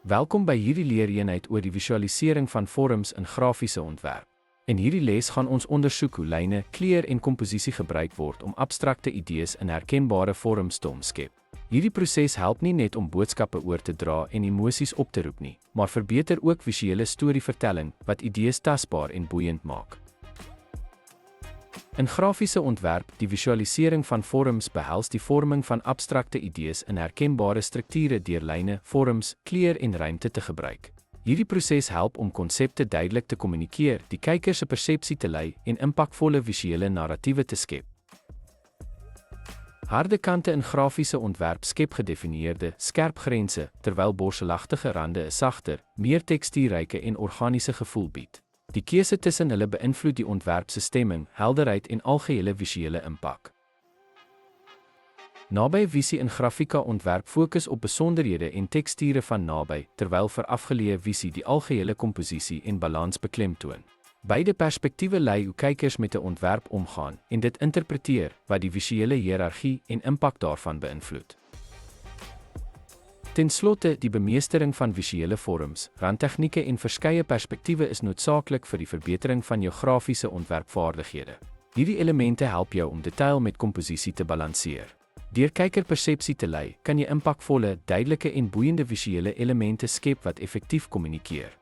Welkom by hierdie leereenheid oor die visualisering van vorms in grafiese ontwerp. In hierdie les gaan ons ondersoek hoe lyne, kleur en komposisie gebruik word om abstrakte idees in herkenbare vorms te omskep. Hierdie proses help nie net om boodskappe oor te dra en emosies op te roep nie, maar verbeter ook visuele storievertelling wat idees tasbaar en boeiend maak. In grafiese ontwerp, die visualisering van vorms behels die vorming van abstrakte idees in herkenbare strukture deur lyne, vorms, kleur en ruimte te gebruik. Hierdie proses help om konsepte duidelik te kommunikeer, die kyker se persepsie te lei en impakvolle visuele narratiewe te skep. Harde kante in grafiese ontwerp skep gedefinieerde, skerp grense, terwyl borselagtige rande 'n sagter, meer tekstuurryke en organiese gevoel bied. Die keuse tussen hulle beïnvloed die ontwerp se stemming, helderheid en algehele visuele impak. Nabyvisie in grafika ontwerp fokus op besonderhede en teksture van naby, terwyl vir afgeleë visie die algehele komposisie en balans beklemtoon. Beide perspektiewe lei hoe kykers met 'n ontwerp omgaan en dit interpreteer, wat die visuele hiërargie en impak daarvan beïnvloed. Ten slotte, die bemeestering van visuele vorms, randtegnieke en verskeie perspektiewe is noodsaaklik vir die verbetering van jou grafiese ontwerpvaardighede. Hierdie elemente help jou om detail met komposisie te balanseer. Deur kykerpersepsie te lei, kan jy impakvolle, duidelike en boeiende visuele elemente skep wat effektief kommunikeer.